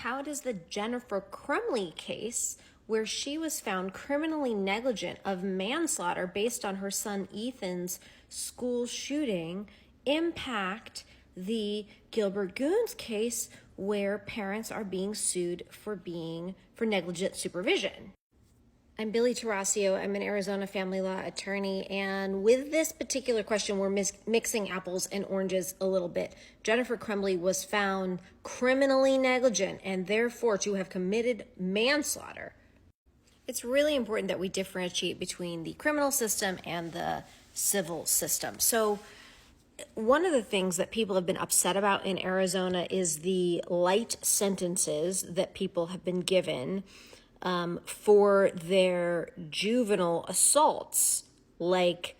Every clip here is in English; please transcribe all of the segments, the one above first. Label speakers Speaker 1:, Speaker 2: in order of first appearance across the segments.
Speaker 1: how does the Jennifer Crumley case, where she was found criminally negligent of manslaughter based on her son Ethan's school shooting, impact the Gilbert Goons case, where parents are being sued for negligent supervision? I'm Billy Tarasio. I'm an Arizona family law attorney, and with this particular question, we're mixing apples and oranges a little bit. Jennifer Crumley was found criminally negligent and therefore to have committed manslaughter. It's really important that we differentiate between the criminal system and the civil system. So one of the things that people have been upset about in Arizona is the light sentences that people have been given for their juvenile assaults, like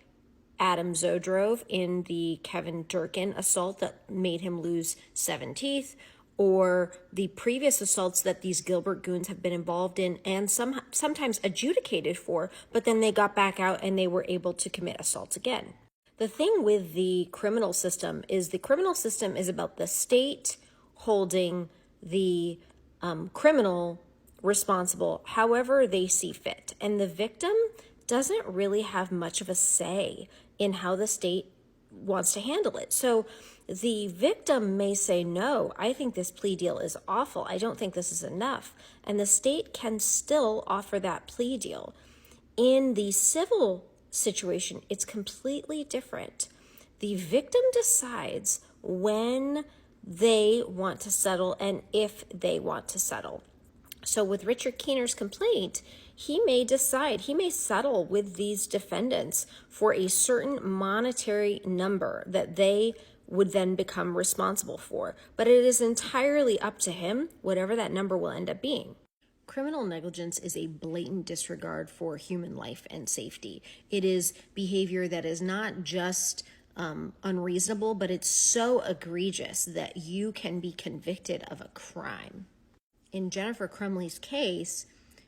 Speaker 1: Adam Zodrov in the Kevin Durkin assault that made him lose 7 teeth, or the previous assaults that these Gilbert Goons have been involved in and sometimes adjudicated for, but then they got back out and they were able to commit assaults again. The thing with the criminal system is about the state holding the criminal responsible however they see fit. And the victim doesn't really have much of a say in how the state wants to handle it. So the victim may say, no, I think this plea deal is awful. I don't think this is enough. And the state can still offer that plea deal. In the civil situation, it's completely different. The victim decides when they want to settle and if they want to settle. So with Richard Keener's complaint, he may settle with these defendants for a certain monetary number that they would then become responsible for. But it is entirely up to him, whatever that number will end up being. Criminal negligence is a blatant disregard for human life and safety. It is behavior that is not just unreasonable, but it's so egregious that you can be convicted of a crime. In Jennifer Crumley's case,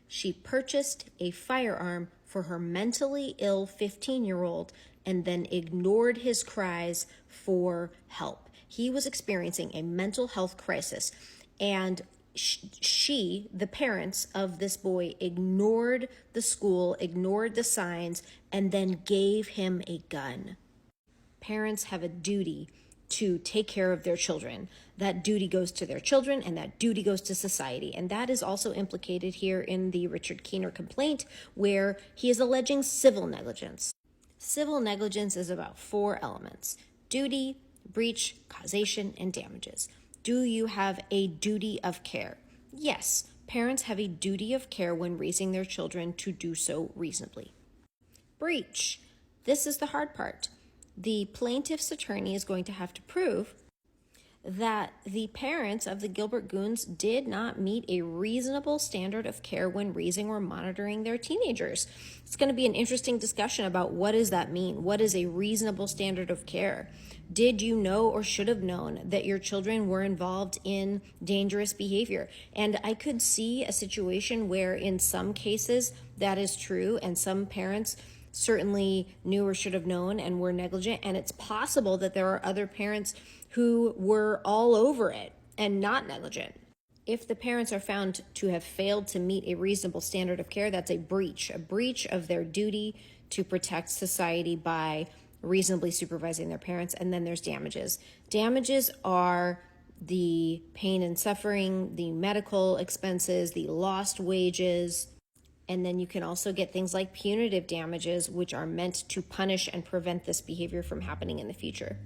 Speaker 1: she purchased a firearm for her mentally ill 15-year-old and then ignored his cries for help. He was experiencing a mental health crisis, and she, the parents of this boy, ignored the school, ignored the signs, and then gave him a gun. Parents have a duty to take care of their children. That duty goes to their children, and that duty goes to society. And that is also implicated here in the Richard Keener complaint, where he is alleging civil negligence. Civil negligence is about 4 elements: duty, breach, causation, and damages. Do you have a duty of care? Yes, parents have a duty of care when raising their children to do so reasonably. Breach. This is the hard part. The plaintiff's attorney is going to have to prove that the parents of the Gilbert Goons did not meet a reasonable standard of care when raising or monitoring their teenagers. It's going to be an interesting discussion about what does that mean? What is a reasonable standard of care? Did you know or should have known that your children were involved in dangerous behavior? And I could see a situation where in some cases that is true, and some parents certainly knew or should have known and were negligent. And it's possible that there are other parents who were all over it and not negligent. If the parents are found to have failed to meet a reasonable standard of care, that's a breach of their duty to protect society by reasonably supervising their parents. And then there's damages. Damages are the pain and suffering, the medical expenses, the lost wages. And then you can also get things like punitive damages, which are meant to punish and prevent this behavior from happening in the future.